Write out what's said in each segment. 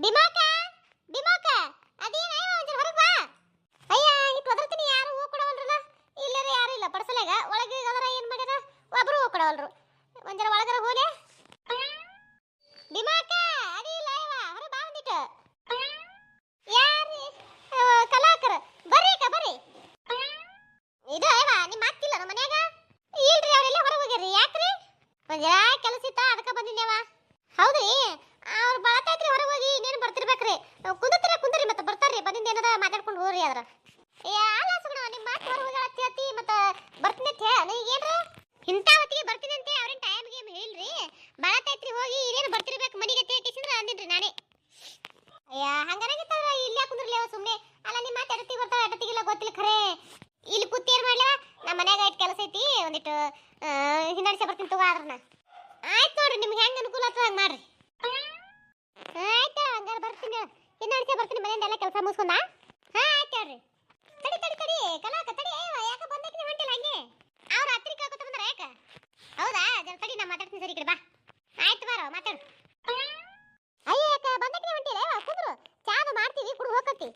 ಬಿಮಾಕ ಬಿಮಾಕ ಅದೇನ ಒಂಚೂರು ಹೊರಗೆ ಬಾ. ಅಯ್ಯ ಇಟ್ಟು ಒದರ್ತೀನಿ, ಯಾರು ಹೂ ಕೊಡವಲ್ರಲ್ಲ. ಇಲ್ಲರ ಯಾರು ಇಲ್ಲ ಪಡ್ಸಲೆಗ. ಒಳಗೆ ಅದರ ಏನು ಮಾಡ್ಯಾರ, ಒಬ್ರು ಹೂ ಕೊಡವಲ್ರು. ಒಂಚೂರು ಒಳಗರ ಹೋಲೆ. ಬಿಮಾಕ ಅಡಿ ಇಲ್ಲ ಇವ, ಹೊರಗೆ ಬಾ ಒಂದಿಟ್ಟು. ಯಾರು ಕಲಾಕರ ಬರ್ರಿ ಅಕ್ಕ ಬರ್ರಿ. ಇದು ಇವ ನಿಮ್ಮ ಅತ್ತಿಲ್ಲ ನಮ್ಮ ಮನ್ಯಾಗ? ಇಲ್ರಿ, ಅವರೆಲ್ಲ ಹೊರಗೆ ಹೋಗ್ಯಾರ್ರಿ. ಯಾಕ್ರಿ? ಒಂಜರ ಕೆಲಸ ಇತ್ತ, ಅದಕ್ಕೆ ಬಂದಿದ್ದೇವ. ಹೌದ್ರಿ, ಅವ್ರು ಬಾತಾಯ್ತ್ರಿ ಹೊರಗೆ ಹೋಗಿ. ಇನ್ನೇನು ಬರ್ತಿರ್ಬೇಕ್ರಿ. ಕುಂದ್ರಿ ಮತ್ತೆ ಬರ್ತಾರ್ರಿ. ಬಂದಿಂದ ಏನದ ಮಾತಾಡ್ಕೊಂಡು ಹೋಗ್ರಿ. ಅದ್ರ ಅಲ್ಲ ಸುಗಣ ನಿಮ್ಮ ಮಾತು ಹೊರಗೆ ಹೋಗಿ ಹತ್ತಿ ಮತ್ತೆ ಬರ್ತೀನಿ ಅಂತ ಹೇಳ. ನೀಗೇನ್ರಿ ಇಂಥ ಹೊತ್ತಿಗೆ ಬರ್ತೀನಿ ಅಂತ ಅವ್ರೇನು ಟೈಮ್ ಗೇಮ್ ಹೇಳ್ರಿ. ಬಾತಾಯ್ತ್ರಿ ಹೋಗಿ. ಇನ್ನೇನು ಬರ್ತಿರ್ಬೇಕು ಮನೆಗೆ ತೇಕಿಸಿದ್ರೆ ಅಂದಿನ್ರಿ ನಾನೇ. ಅಯ್ಯ ಹಂಗಾಗಿತ್ತಂದ್ರ ಇಲ್ಲಿ ಕುಂದ್ರಲಿ ಅವ ಸುಮ್ಮನೆ. ಅಲ್ಲ ನಿಮ್ಮ ಮಾತು ಎಡತಿ ಬರ್ತಾವ ಎಡತಿಗಿಲ್ಲ ಗೊತ್ತಿಲ್ಲ ಖರೆ. ಇಲ್ಲಿ ಕೂತಿ ಏನು ಮಾಡ್ಲವ, ನಮ್ಮ ಮನ್ಯಾಗ ಇಟ್ಟು ಕೆಲಸ ಐತಿ, ಒಂದಿಟ್ಟು ಹಿಂದಡಿಸಿ ಬರ್ತೀನಿ ತಗೋ. ಆದ್ರನ ಆಯ್ತು ನೋಡ್ರಿ, ನಿಮ್ಗೆ ಹೆಂಗೆ ಅನುಕೂಲ ಆಗ್ತದೆ ಹಂಗೆ ಮಾಡ್ರಿ. ಆಯ್ತು ಹಂಗಾರೆ ಬರ್ತೀನಿ, ಹಿಂದಡಿಸಿ ಬರ್ತೀನಿ. ಮನೆಯಿಂದ ಎಲ್ಲ ಕೆಲಸ ಮುಗಿಸ್ಕೊಂಡ. ಹಾಂ ಆಯ್ತು ಹೇಳ್ರಿ. ತಡಿ ಕಲಾಕ ತಡಿ. ಯಾಕೆ ಬಂದಕ್ಕೆ ಹೊಂಟಿಲ್ಲ ಹಂಗೆ? ಅವ್ರು ಹತ್ತಿರ ಕೇಳ್ಕೊತ ಬಂದಾರ ಯಾಕೆ? ಹೌದಾ, ಜರ ತಡಿ, ನಾ ಮಾತಾಡ್ತೀನಿ. ಸರಿ ಕಡೆ ಬಾ. ಆಯ್ತು ಬಾರ ಮಾತಾಡು. ಅಯ್ಯ ಯಾಕೆ ಬಂದಕ್ಕೆ ಹೊಂಟಿಲ್ಲ? ಕುಂದ್ರು, ಚಾದು ಮಾಡ್ತೀವಿ, ಕುಡ್ದು ಹೋಗತ್ತಿ.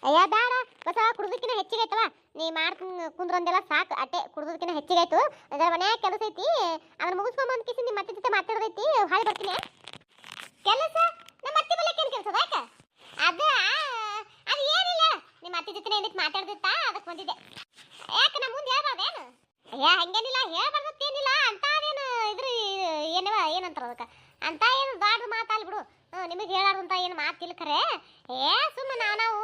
ಅಯ್ಯ ಬೇಡ ಬಸ, ಕುಡ್ದಕ್ಕಿನ ಹೆಚ್ಚಿಗೆ ಆಯ್ತವ. ನೀ ಮಾಡ್ತೀನಿ ಕುಂದ್ರಂದೆಲ್ಲ ಸಾಕು. ಅಟ್ಟೆ ಕುಡ್ದಕ್ಕಿನ ಹೆಚ್ಚಿಗೆ ಆಯ್ತು. ಅದರ ಮನ್ಯಾಗ ಕೆಲಸ ಐತಿ, ಅದನ್ನ ಮುಗಿಸ್ಕೊಂಬಂದು ಕಿಸಿ ನಿಮ್ಮ ಅತ್ತೆ ಜೊತೆ ಮಾತಾಡೋದೈತಿ. ಹಾಳೆ ಬರ್ತೀನಿ. ಕೆಲಸ ನಮ್ಮ ಅತ್ತೆ ಬಲ್ಲಕ್ಕೆ ಏನು ಕೆಲಸ ಯಾಕೆ? ಅದು ಏನಿಲ್ಲ, ನಿಮ್ಮ ಅತ್ತೆ ಜೊತೆ ಏನಕ್ಕೆ ಮಾತಾಡ್ದಿತ್ತ, ಅದಕ್ಕೆ ಬಂದಿದ್ದೆ. ಯಾಕೆ ನಮ್ಮ ಮುಂದೆ ಹೇಳ್ಬಾರ್ದೇನು? ಅಯ್ಯ ಹಂಗೇನಿಲ್ಲ, ಹೇಳ್ಬಾರ್ದತ್ತೇನಿಲ್ಲ. ಅಂತ ಅದೇನು ಇದ್ರ ಏನಂತಾರ ಅದಕ್ಕೆ? ಅಂತ ಏನು ದೊಡ್ಡ ಮಾತಲ್ಲಿ ಬಿಡು. ನಿಮಗೆ ಹೇಳಾರಂತ ಏನು ಮಾತಿಲ್ಲ ಖರೆ. ಸುಮ್ಮನೆ ನಾವು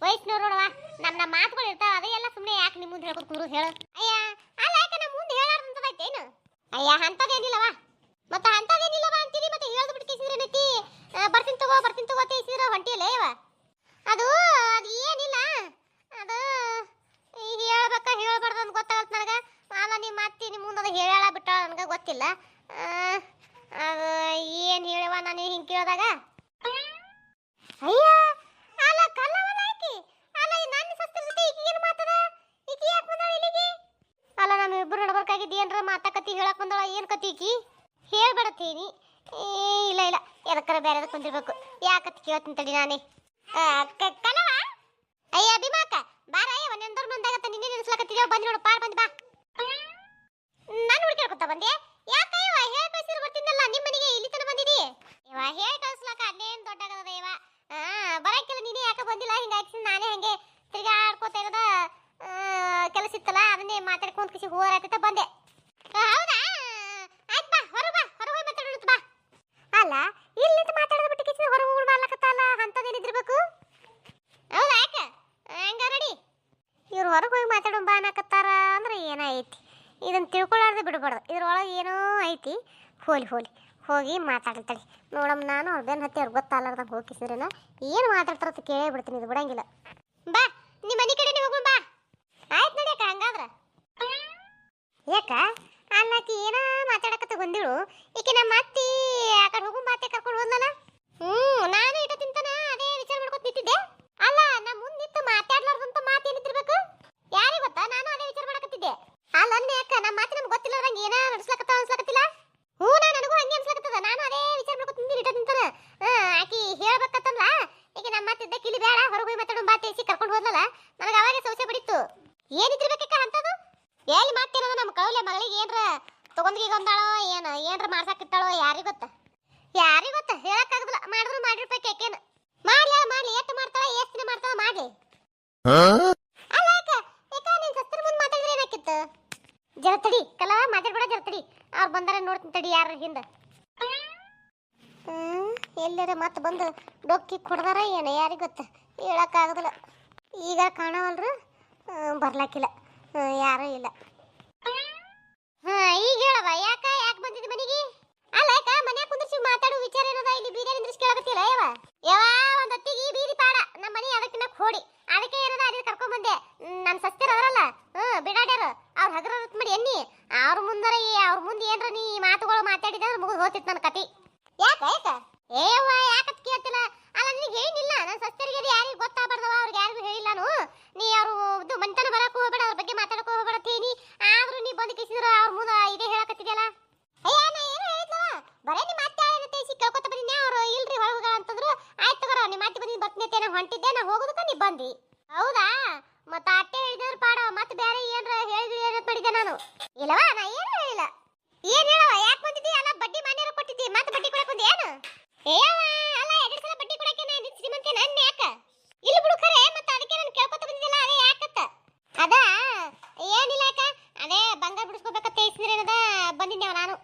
ವಯಸ್ಸಿನವ್ರು ನೋಡವ, ನಮ್ಮ ಮಾತುಗಳು ಇರ್ತಾವ. ಅದೆಲ್ಲ ಸುಮ್ಮನೆ ಯಾಕೆ ನಿಮ್ಮ ಮುಂದೆ ಹೇಳ್ಕೊತ ಕೂರು ಹೇಳು. ಅಯ್ಯ ಅಲ್ಲ, ಯಾಕೆ ನಮ್ಮ ಮುಂದೆ ಹೇಳಾರಂತದೈತೇನು? ಅಯ್ಯ ಅಂಥದ್ದೇನಿಲ್ಲವ. ಮತ್ತೆ ಅಂಥದ್ದೇನಿಲ್ಲವ ಅಂತೀರಿ, ಮತ್ತೆ ಹೇಳ್ದು ಬಿಟ್ಟು ಕೇಸಿದ್ರೆ ಏನೈತಿ? ಬರ್ತೀನಿ ತಗೋ ತೇಸಿದ್ರೆ ಹೊಂಟಿಯಲ್ಲ ಇವ. ಅದು ಏನಿಲ್ಲ, ಅದು ಈಗ ಹೇಳ್ಬಾರ್ದು ಅಂತ ಗೊತ್ತಾಗತ್ತೆ ನನಗೆ. ಅಲ್ಲ ನಿಮ್ಮ ಅತ್ತಿ ನಿಮ್ಮ ಮುಂದೆ ಅದು ಹೇಳ ಬಿಟ್ಟ ನನಗೆ ಗೊತ್ತಿಲ್ಲ. ಅದು ಏನು ಹೇಳುವ ನಾನು ಹಿಂಗೆ ಕೇಳಿದಾಗ? ಅಯ್ಯ ಅಲ್ಲ ಕಲ್ಲವಲ್ಲ ಆಕಿ. ಅಲ್ಲ ನನ್ನ ಸಸ್ತ್ರ ಜೊತೆ ಈಕಿ ಏನು ಮಾತದ? ಈಕಿ ಯಾಕೆ ಬಂದಾಳ ಇಲ್ಲಿಗೆ? ಅಲ್ಲ ನಮ್ಮ ಇಬ್ಬರು ನಡ್ಬರ್ಕಾಗಿದ್ದು ಏನರ ಮಾತಾಕತಿ ಹೇಳಕ್ ಬಂದಾಳ. ಏನು ಕತಿ ಈಕಿ? ಹೇಳ್ಬೇಡತ್ತೀನಿ. ಇಲ್ಲ ಎದಕ್ಕರ ಬೇರೆ ಕುಂದಿರ್ಬೇಕು. ಯಾಕತ್ತಿ ಕೇಳ್ತೀನಿ ತಡಿ ನಾನೇ. ಕಲವ ಅಯ್ಯ ಬಿಮಾಕ ಬಾರ. ಅಯ್ಯ ಒಂದೊಂದರ ಮುಂದಾಗತ್ತ ನಿನ್ನೆ ನಿಲ್ಸ್ಲಕತ್ತಿದ್ದೇವ. ಬಂದು ನೋಡು, ಪಾಡ್ ಬಂದು ಬಾ. ನಾನು ಹುಡುಕ್ಯಾಡ್ಕೊತ ಬಂದೆ. ಯಾಕಯ್ಯವ ಹೇಳಿ ಕಳಿಸಿದ್ರು ಬರ್ತಿದ್ದಲ್ಲ ನಿಮ್ಮ ಮನೆಗೆ. ಇಲ್ಲಿ ತನ ಬಂದಿದಿ ಇವ ಹೇಳಿ ಕಳಿಸ್ಲಕ ಅದೇನು ದೊಡ್ಡಾಗದ ಇವ. ಬರಕ್ಕಿಲ್ಲ ನೀನೇ ಯಾಕೆ ಬಂದಿಲ್ಲ? ಹಿಂಗಾಗಿ ನಾನೇ ಹಂಗೆ ತಿರ್ಗಾಡ್ಕೋತ ಇರೋದ ಕೆಲಸ ಇತ್ತಲ್ಲ, ಅದನ್ನೇ ಮಾತಾಡ್ಕೊಂತ ಕಿಸಿ ಹೋರಾಯ್ತ ಬಂದೆ. ಹೌದಾ, ಆಯ್ತು ಬಾ, ಹೊರಗೆ ಹೋಗಿ ಮಾತಾಡೋಣ ಬಾ. ಅಲ್ಲ ಇಲ್ಲಿ ಮಾತಾಡೋದು ಬಿಟ್ಟು ಕಿಸಿ ಹೊರಗೆ ಹೋಗಿ ಮಾಡ್ಲಕತ್ತಲ್ಲ, ಅಂಥದ್ದೇನಿದ್ದಿರ್ಬೇಕು? ಹೌದಾ, ಯಾಕೆ ಹಂಗ ನಡಿ. ಇವ್ರು ಹೊರಗೆ ಹೋಗಿ ಮಾತಾಡೋ ಬಾ ಅನ್ನಕತ್ತಾರ ಅಂದ್ರೆ ಏನೈತಿ? ಇದನ್ನು ತಿಳ್ಕೊಳ್ಳಾರ್ದೆ ಬಿಡಬಾರ್ದು. ಇದ್ರೊಳಗೆ ಏನೋ ಐತಿ. ಹೋಲಿ ಹೋಗಿ ಮಾತಾಡ್ತಾಳೆ ನೋಡಮ್ಮ. ನಾನು ಅವ್ರ ಬೆನ್ನ ಹತ್ತಿ ಅವ್ರಿಗೆ ಗೊತ್ತಾಗಲಾರ್ದಂಗೆ ಹೋಗಿಸಿದ್ರೇನ ಏನು ಮಾತಾಡ್ತಾರ ಕೇಳೇ ಬಿಡ್ತೀನಿ. ಇದು ಬಿಡಂಗಿಲ್ಲ. ಬಾ ನಿಮ್ಮ ಮನೆ ಕಡೆ ಹೋಗೋಣ ಬಾ. ಆಯ್ತು ನಡಿಯಕ್ಕ ಹಂಗಾದ್ರೆ. ಯಾಕ ಅಲ್ಲಾಕಿ ಏನ ಮಾತಾಡಕತ್ತ ಬಂದಿಳು. ಈಕೆ ನಮ್ಮ ಅತ್ತಿ ಆ ಕಡೆ ಹೋಗು ಮಾತೆ ಕರ್ಕೊಂಡು ಹೋದ್ಲಲ್ಲ. ನಾನು ಇಟ ತಿಂತಾನ ಅದೇ ವಿಚಾರ ಮಾಡ್ಕೊತ ನಿಂತಿದ್ದೆ. ಅಲ್ಲ ನಮ್ಮ ಮುಂದೆ ನಿಂತು ಮಾತಾಡ್ಲಾರ್ದಂತ ಮಾತು ಏನಿತ್ತಿರ್ಬೇಕು? ಯಾರಿಗೆ ಗೊತ್ತಾ? ನಾನು ಅದೇ ವಿಚಾರ ಮಾಡಕತ್ತಿದ್ದೆ. ಅಲ್ಲ ಅನ್ನ ಯಾಕ ನಮ್ಮ ಮಾತು ನಮ್ಗೆ ಗೊತ್ತಿಲ್ಲ, ನಂಗೆ ಏನ ಅನ್ಸ್ಲಕತ್ತಿಲ್ಲ. ನನಗೂ ಹಂಗೆ ಅನ್ಸ್ಲಕತ್ತದ. ನಾನು ಅದೇ ವಿಚಾರ ಮಾಡ್ಕೊತ ನಿಂತಿದ್ದೆ ಇಟ ತಿಂತಾನ. ಆಕಿ ಹೇಳ್ಬೇಕತ್ತಂದ್ರ ಈಕೆ ನಮ್ಮ ಮಾತಿದ್ದ ಕಿಲಿ ಬೇಡ, ಹೊರಗೆ ಹೋಗಿ ಮಾತಾಡೋ ಬಾ ತೇಸಿ ಕರ್ಕೊಂಡು ಹೋದ್ಲಲ್ಲ. ನನಗೆ ಅವಾಗೆ ಸಂಶಯ ಬಿಡಿತ್ತು. ಏನಿದ್ದಿರ್ಬೇಕಕ್ಕ ಅಂತದು? ಎಲ್ಲಿ ಮಾಡ್ತೇನದ ನಮ್ಮ ಕೌಲೆ ಮಗಳಿಗೆ ಏನ್ರ ತಗೊಂಡಿಗೆ ಒಂದಾಳೋ ಏನ್ರ ಮಾಡ್ಸಾಕಿತ್ತಾಳೋ ಯಾರಿಗೆ ಗೊತ್ತ? ಹೇಳಕ್ಕಾಗದಿಲ್ಲ. ಮಾಡಿದ್ರು ಮಾಡಿರ್ಬೇಕು. ಯಾಕೇನು ಮಾಡ್ಲಿ ಎಷ್ಟು ಮಾಡ್ತಾಳ, ಎಷ್ಟು ದಿನ ಮಾಡ್ತಾಳ ಮಾಡ್ಲಿ. ಅಲ್ಲ ಯಾಕ ನೀನ್ ಸಸ್ತ್ರ ಮುಂದೆ ಮಾತಾಡಿದ್ರೆ ಏನಾಕಿತ್ತು? ಜರತಡಿ ಕಲವ ಮಾತಾಡ್ಬೇಡ, ಜರತಡಿ. ಅವ್ರು ಬಂದಾರ ನೋಡ್ತೀನಿ ತಡಿ ಯಾರ ಹಿಂದೆ. ಎಲ್ಲರ ಮತ್ತೆ ಬಂದು ಡೊಕ್ಕಿ ಕೊಡ್ದಾರ ಏನು ಯಾರಿಗೆ ಗೊತ್ತ? ಹೇಳಕ್ಕಾಗದಿಲ್ಲ. ಈಗ ಕಾಣವಲ್ರು, ಬರ್ಲಾಕಿಲ್ಲ, ಯಾರೂ ಇಲ್ಲ. ಈಗ ಹೇಳವ ಯಾಕೆ ಬಂದಿದ್ದಿ ಮನೆಗೆ? ಅಲ್ಲ ಯಾಕ ಮನ್ಯಾಗ ಕುಂದಿರ್ಸಿ ಮಾತಾಡೋ ವಿಚಾರ ಏನದ? ಇಲ್ಲಿ ಬೀದಿ ನಿಂದ್ರಿಸಿ ಕೇಳಕತ್ತಿಲ್ಲ ಯಾವ ಒಂದು ಹೊತ್ತಿಗೆ ಬೀದಿ ಪಾಡ ನಮ್ಮ ಮನೆ ಅದಕ್ಕಿನ್ನ ಕೋಡಿ. ಅದಕ್ಕೆ ಏನದ ಅಲ್ಲಿ ಕರ್ಕೊಂಡ್ ಬಂದೆ. ನನ್ನ ಸಸ್ತಿರ ಅದರಲ್ಲ ಬಿಡಾಡ್ಯಾರ ಅವ್ರ ಹಗರ ಮಾಡಿ ಎನ್ನಿ ಅವ್ರ ಮುಂದೆ ಏನ್ರ ನೀ ಮಾತುಗಳು ಮಾತಾಡಿದ್ರೆ ಮುಗಿದು ಹೋಗ್ತಿತ್ತು ನನ್ನ ಕತಿ. ಯಾಕತ್ ಕೇಳ್ತಿಲ್ಲ? ಅಲ್ಲ ನಿನಗೆ ಹೇಳಿಲ್ಲ ನನ್ನ ಸಸ್ತಿರಿಗೆ ಯಾರಿಗೆ ಗೊತ್ತಾಗಬಾರ್ದವ, ಅವ್ರಿಗೆ ಯಾರಿಗೂ ಹೇಳಿಲ್ಲ ನಾನು. ನೀ ಅವರು ಮನೆತನ ಬರಕ್ಕೆ ಹೋಗ್ಬೇಡ, ಅವ್ರ ಬಗ್ಗೆ ಮಾತಾಡಕ್ಕೆ ಹೋಗ್ಬೇಡತ್ತೀನಿ. ಆದ್ರೂ ನೀ ಬಂದು ಕಿಸಿದ್ರ ಅವ್ರ ಮುಂದೆ ಇದೇ ಹೇಳಕತ್ತಿದ್ಯಲ್ಲ. ಅಯ್ಯ ನಾ ಏನು ಹೇಳಿದ್ಲವ, ಬರೇ ನಿಮ್ಮ ಅತ್ತೆ ಏನೈತೆ ಕೇಳ್ಕೊತ ಬಂದಿನಿ. ಅವ್ರು ಇಲ್ರಿ ಹೊರಗ ಅಂತಂದ್ರು. ಹೊಂಟಿದ್ದೆ ನಾ ಹೋಗೋದಕ್ಕ ನೀ ಬಂದಿ ಹೌದಾ ಮತ್ತ ಅಟ್ಟೆ ಹೇಳಿದ್ರ ಪಾಡ ಮತ್ತೆ ಬೇರೆ ಏನ್ರ ಹೇಳಿ ಏನಂತ ಮಾಡಿದ್ದೆ ನಾನು ಇಲ್ಲವಾ ನಾ ಏನು ಹೇಳಿಲ್ಲ ಏನ್ ಹೇಳವ ಯಾಕೆ ಬಂದಿದ್ದಿ ಅಲ್ಲ ಬಡ್ಡಿ ಮಾನ್ಯರ ಕೊಟ್ಟಿದ್ದಿ ಮತ್ತೆ ಬಡ್ಡಿ ಕೊಡಕ್ ಬಂದಿ ಏನು ಏಯವ್ವ ಅಲ್ಲ ಎರಡು ಸಲ ಬಡ್ಡಿ ಕೊಡಕ್ಕೆ ನಾ ನಿನ್ ಶ್ರೀಮಂತೆ ನನ್ನ ಯಾಕ ಇಲ್ಲಿ ಬಿಡು ಖರೆ ಮತ್ತೆ ಅದಕ್ಕೆ ನಾನು ಕೇಳ್ಕೊತ ಬಂದಿದ್ದಲ್ಲ ಅದೇ ಯಾಕತ್ತ ಅದ ಏನಿಲ್ಲ ಅಕ್ಕ ಅದೇ ಬಂಗಾರ ಬಿಡಿಸ್ಕೋಬೇಕಂತ ಇಸ್ನಿರೇನದ ಬಂದಿದ್ದೇವ ನಾನು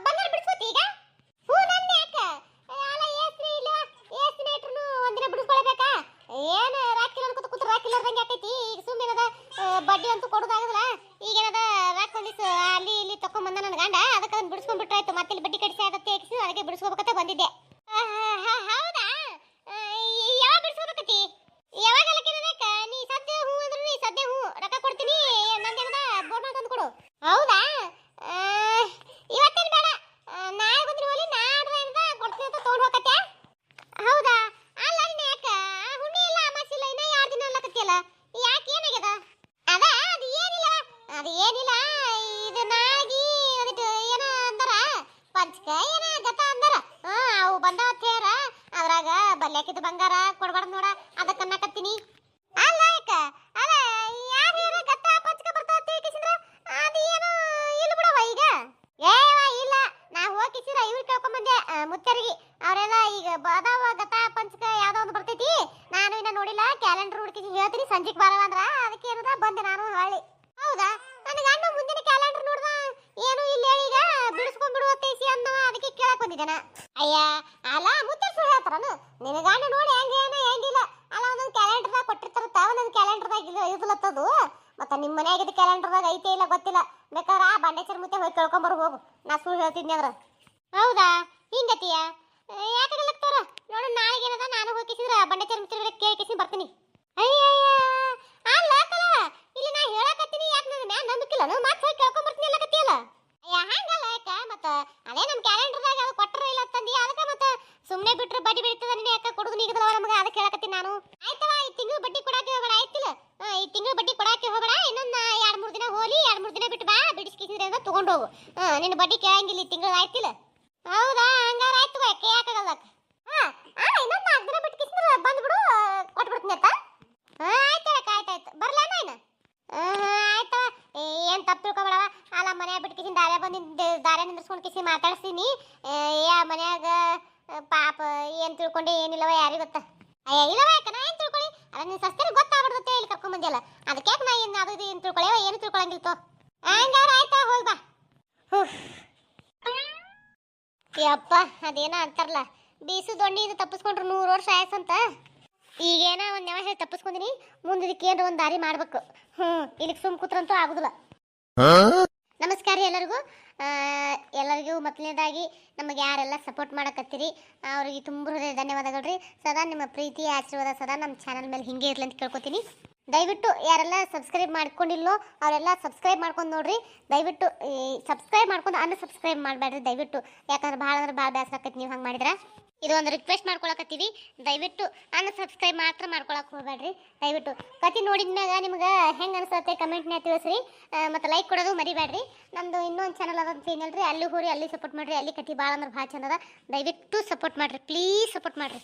ಬಂಗಾರ ಬಿಡಿಸ್ಕೋತಿ ಈಗ ಹ್ಞೂ ನನ್ನ ಯಾಕ ಅಲ್ಲ ಏಸ್ರಿ ಇಲ್ಲ ಏಸ್ರಿ ಇಟ್ರು ಒಂದಿನ ಬಿಡಿಸ್ಕೊಳ್ಬೇಕಾ ಏನು ರಾಕಿಲ್ಲ ಅನ್ಕೋತ ಕೂತ್ರ ರಾಕಿಲ್ಲದಂಗೆ ಆಕೈತಿ ಈಗ ಸುಮ್ಮನೆ ಬಡ್ಡಿ ಅಂತೂ ಕೊಡೋದಾಗಲ್ಲ ಈಗೇನದ ರಾಕ್ ಒಂದಿಸ್ ಅಲ್ಲಿ ಇಲ್ಲಿ ತಕೊಂಡ್ ನನ್ನ ಗಂಡ ಅದಕ್ಕೆ ಅದನ್ನ ಬಿಡಿಸ್ಕೊಂಡ್ಬಿಟ್ರಾಯ್ತು ಮತ್ತೆ ಇಲ್ಲಿ ಬಡ್ಡಿ ಕಡಿಸಿ ಆಗತ್ತೆ ಅದಕ್ಕೆ ಬಿಡಿಸ್ಕೋಬೇಕಂತ ಬಂದಿದ್ದೆ ಹೌದಾ ಯಾವಾಗ ಬಿಡಿಸ್ಕೋಬೇಕತಿ ಯಾವಾಗೆಲ್ಲ ಕೇಳಬೇಕ ನೀ ಸದ್ಯ ಹೂ ಅಂದ್ರೆ ನೀ ಸದ್ಯ ಹೂ ರೊಕ್ಕ ಕೊಡ್ತೀನಿ ನಂದೇನದ ಬೋರ್ಡ್ ತಂದು ಕೊಡು ಹೌದಾ ಇವತ್ತೇನು ಬೇಡ ನಾಳೆ ಬಂದ್ರೆ ಹೋಲಿ ನಾಡ್ದ ಕೊಡ್ತೀನಿ ಅಂತ ತೊಗೊಂಡು ಹೋಗತ್ತೆ ಹೌದಾ ಅಲ್ಲ ನೀನು ಯಾಕ ಹುಣ್ಣಿ ಇಲ್ಲ ಅಮಾಸಿಲ್ಲ ಇನ್ನ 2 ದಿನ ಅಲ್ಲಕತ್ತಿಯಲ್ಲ ಯಾಕೆ ಏನಾಗ್ಯದ ಅದು ಏನಿಲ್ಲ ಇದು ನಾಗಿ ಅದಕ್ಕೆ ಏನ ಅಂದಾರ ಪಂಚಕ ಏನ ಗತ ಅಂದಾರ ಅವು ಬಂದಾವ ತೇರ ಅದ್ರಾಗ ಬಲ್ಯಾಕಿದ ಬಂಗಾರ ಕೊಡ್ಬಾರ್ದು ನೋಡ ಅದಕ್ಕೆ ಅನ್ನಕತ್ತೀನಿ ಅಲ್ಲ ಯಾಕ ಅಲ್ಲ ಯಾರು ಗತ ಪಂಚಕ ಬರ್ತಾವ ತಿಳ್ಕಿಸಿದ್ರ ಅದು ಏನು ಇಲ್ಲ ಬಿಡವ ಈಗ ಏವ ಇಲ್ಲ ನಾ ಹೋಗಿಸಿರ ಇವ್ರು ಕೇಳ್ಕೊಂಬಂದೆ ಮುತ್ತರಿಗೆ ಅವರೆಲ್ಲ ಈಗ ಬದಾವ ಗತ ಪಂಚಕ ಯಾವ್ದೋ ಒಂದು ಬರ್ತೈತಿ ನಾನು ಇನ್ನ ನೋಡಿಲ್ಲ ಕ್ಯಾಲೆಂಡರ್ ಹುಡುಕಿ ಹೇಳ್ತೀನಿ ಸಂಜೆಗೆ ಬರವ ಅಂದ್ರ ಅದಕ್ಕೆ ಏನದ ಬಂದೆ ನಾನು ಹೊಳ್ಳಿ ಹೌದಾ ನನಗೆ ಅಣ್ಣ ಮುಂದಿನ ಕ್ಯಾಲೆಂಡರ್ ನೋಡ್ದ ಏನು ಇಲ್ಲ ಹೇಳಿ ಈಗ ಬಿಡಿಸ್ಕೊಂಡ್ಬಿಡುವ ತೇಸಿ ಅನ್ನೋ ಅದಕ್ಕೆ ಕೇಳಕ್ ಬಂದಿದ್ದಾನ ಅಯ್ಯ ಅಲ್ಲ ಮುತ್ತೆ ಸುಳ್ಳು ಹೇಳ್ತಾರನು ನಿನ್ನ ಗಂಡ ನೋಡಿ ಹೆಂಗಿಲ್ಲ ಅಲ್ಲ ಒಂದೊಂದು ಕ್ಯಾಲೆಂಡರ್ದಾಗ ಕೊಟ್ಟಿರ್ತಾರತ್ತ ಒಂದೊಂದು ಕ್ಯಾಲೆಂಡರ್ದಾಗ ಇರ್ಲತ್ತದು ಮತ್ತೆ ನಿಮ್ಮ ಮನ್ಯಾಗಿದ್ದ ಕ್ಯಾಲೆಂಡರ್ದಾಗ ಐತೆ ಇಲ್ಲ ಗೊತ್ತಿಲ್ಲ ಬೇಕಾದ್ರೆ ಆ ಬಂಡೇಶ್ವರ ಮುತ್ತೆ ಹೋಗಿ ಕೇಳ್ಕೊಂಬರು ಹೋಗು ನಾ ಸುಳ್ಳು ಹೇಳ್ತಿದ್ನಿ ಅದ್ರ ಹೌದಾ ಹಿಂಗತಿಯ ಯಾಕಾಗಲಕ್ತಾರ ನೋಡು ನಾಳೆಗೆ ಏನದ ನಾನು ಹೋಗಿಸಿದ್ರ ಬಂಡೇಶ್ವರ ಮುತ್ತೆ ಕೇಳಿಸಿ ಬರ್ತೀನಿ ಅಯ್ಯಯ್ಯ ಅಲ್ಲ ಕಲ ಇಲ್ಲಿ ನಾ ಹೇಳಕತ್ತೀನಿ ಯಾಕೆ ನನ್ನ ಮ್ಯಾಲ ನಂಬಿಕಿಲ್ಲ ಮತ್ತೆ ಹೋಗಿ ಕೇಳ್ಕೊಂಬರ್ತೀನಿ ಅಲ್ಲಕತ್ತಿಯಲ್ಲ ಅಯ್ಯ ಹಂಗಲ್ಲ ಯಾಕ ಮತ್ತೆ ಅದೇ ನಮ್ಮ ಕ್ಯಾಲೆಂಡರ್ದಾಗ ಅದು ಕೊಟ್ಟರ ಇಲ್ಲ ತಂದಿ ಅದಕ್ಕೆ ಮತ್ತೆ ಸುಮ್ಮನೆ ಬಿಟ್ರೆ ಬಡ್ಡಿ ಬೆಳೀತದ ನೀನು ಯಾಕೆ ಕೊಡುದು ನೀಗದಲ್ಲ ನಮಗೆ ಅದಕ್ಕೆ ಹೇಳಕತ್ತೀನಿ ನಾನು ಆಯ್ತವ ಈ ತಿಂಗಳು ಬಡ್ಡಿ ಕೊಡಾಕೆ ಹೋಗಬೇಡ ಆಯ್ತಿಲ್ಲ ಈ ತಿಂಗಳು ಬಡ್ಡಿ ಕೊಡಾಕೆ ಹೋಗಬೇಡ ಇನ್ನೊಂದು 2-3 ದಿನ ಹೋಲಿ 2-3 ದಿನ ಬಿಟ್ಟು ಬಾ ಬಿಡಿಸ್ಕಿಸಿದ್ರೆ ಅಂತ ತಗೊಂಡು ಹೋಗು ನಿನ್ನ ಬಡ್ಡಿ ಕೇಳಂಗಿಲ್ಲ ಈ ತಿಂಗಳು ಆಯ್ತಿಲ್ಲ ಹೌದಾ ಹಂಗಾರ ಆಯ್ತು ಯಾಕೆ ಯಾಕಾಗಲ್ಲ ಇನ್ನೊಂದು 4 ದಿನ ಬಿಟ್ಟು ಕಿಸಿದ್ರೆ ಬಂದ್ಬಿಡು ಕೊಟ್ಬಿಡ್ತೀನಿ ಅಂತ ಆಯ್ತಾಯ್ತು ಬರ್ಲಾನ ಏನು ಆಯ್ತವ ಏನ್ ತಪ್ಪು ತಿಳ್ಕೊಬೇಡವ ಅಲ್ಲ ಮನ್ಯಾಗ ಬಿಟ್ಟು ದಾರ್ಯ ಬಂದಿದ್ದ ದಾರ್ಯ ನಿಂದ್ರಿಸ್ಕೊಂಡು ಕಿಸಿ ಮಾತಾಡಿಸ್ತೀನಿ ಮನ್ಯಾಗ ಪಾಪ ಏನ್ ತಿಳ್ಕೊಂಡೆ ಏನಿಲ್ಲವ ಯಾರಿಗೆ ಗೊತ್ತ ಅಯ್ಯ ಇಲ್ಲವ ಯಾಕ ನಾ ಏನ್ ತಿಳ್ಕೊಳ್ಳಿ ಅಲ್ಲ ನಿನ್ ಸಸ್ತಿರ ಗೊತ್ತಾಗ್ಬಿಡ್ತೈತೆ ಇಲ್ಲಿ ಕರ್ಕೊಂಡ್ ಬಂದಿಲ್ಲ ಅದಕ್ಕೆ ಯಾಕೆ ನಾ ಏನು ಅದು ಏನು ತಿಳ್ಕೊಳ್ಳೇವ ಏನು ತಿಳ್ಕೊಳಂಗಿಲ್ತೋ ಹಂಗಾರ ಆಯ್ತಾ ಹೋಗಿ ಬಾ ಯಪ್ಪ ಅದೇನ ಅಂತಾರಲ್ಲ ಬೀಸು ದೊಣ್ಣಿ ಇದು ತಪ್ಪಿಸ್ಕೊಂಡ್ರು 100 ವರ್ಷ ಆಯ್ಸಂತ ಈಗೇನ ಒಂದು ನೆವ ಹೇಳಿ ತಪ್ಪಿಸ್ಕೊಂಡಿನಿ ಮುಂದಕ್ಕೆ ಏನಾರ ಒಂದು ದಾರಿ ಮಾಡ್ಬೇಕು ಇಲ್ಲಿಗೆ ಸುಮ್ ಕೂತ್ರಂತೂ ಆಗುದಿಲ್ಲ ನಮಸ್ಕಾರ ಎಲ್ಲರಿಗೂ ಮೊದಲನೇದಾಗಿ ನಮಗೆ ಯಾರೆಲ್ಲ ಸಪೋರ್ಟ್ ಮಾಡಕತ್ತೀರಿ ಅವರಿಗೆ ತುಂಬ ಹೃದಯ ಧನ್ಯವಾದಗಳು ರೀ ಸದಾ ನಿಮ್ಮ ಪ್ರೀತಿ ಆಶೀರ್ವಾದ ಸದಾ ನಮ್ಮ ಚಾನಲ್ ಮೇಲೆ ಹಿಂಗೆ ಇರಲಿ ಅಂತ ಕೇಳ್ಕೊತೀನಿ ದಯವಿಟ್ಟು ಯಾರೆಲ್ಲ ಸಬ್ಸ್ಕ್ರೈಬ್ ಮಾಡ್ಕೊಂಡಿಲ್ಲೋ ಅವರೆಲ್ಲ ಸಬ್ಸ್ಕ್ರೈಬ್ ಮಾಡ್ಕೊಂಡು ನೋಡ್ರಿ ದಯವಿಟ್ಟು ಸಬ್ಸ್ಕ್ರೈಬ್ ಮಾಡ್ಕೊಂಡು ಅನ್ಸಬ್ಸ್ಕ್ರೈಬ್ ಮಾಡಬೇಡ್ರಿ ದಯವಿಟ್ಟು ಯಾಕಂದ್ರೆ ಭಾಳ ಅಂದ್ರೆ ಭಾಳ ಬೇಸರ ಆಕೈತಿ ನೀವು ಹಂಗೆ ಮಾಡಿದ್ರೆ ಇದು ಒಂದು ರಿಕ್ವೆಸ್ಟ್ ಮಾಡ್ಕೊಳಕತ್ತೀವಿ ದಯವಿಟ್ಟು ಅನ್ಸಬ್ಸ್ಕ್ರೈಬ್ ಮಾತ್ರ ಮಾಡ್ಕೊಳಕ್ಕೆ ಹೋಗಬೇಡ್ರಿ ದಯವಿಟ್ಟು ಕತಿ ನೋಡಿದ್ಮ್ಯಾಗ ನಿಮ್ಗೆ ಹೆಂಗೆ ಅನಿಸುತ್ತೆ ಕಮೆಂಟ್ನ ತಿಳಿಸ್ರಿ ಮತ್ತು ಲೈಕ್ ಕೊಡೋದು ಮರಿಬೇಡ್ರಿ ನಮ್ಮದು ಇನ್ನೊಂದು ಚಾನಲ್ ಅದ ಚಾನಲ್ ರೀ ಅಲ್ಲಿ ಹೋರಿ ಅಲ್ಲಿ ಸಪೋರ್ಟ್ ಮಾಡಿರಿ ಅಲ್ಲಿ ಕತಿ ಭಾಳ ಅಂದ್ರೆ ಭಾಳ ಚಂದ ಅದ ದಯವಿಟ್ಟು ಸಪೋರ್ಟ್ ಮಾಡಿರಿ ಪ್ಲೀಸ್ ಸಪೋರ್ಟ್ ಮಾಡಿರಿ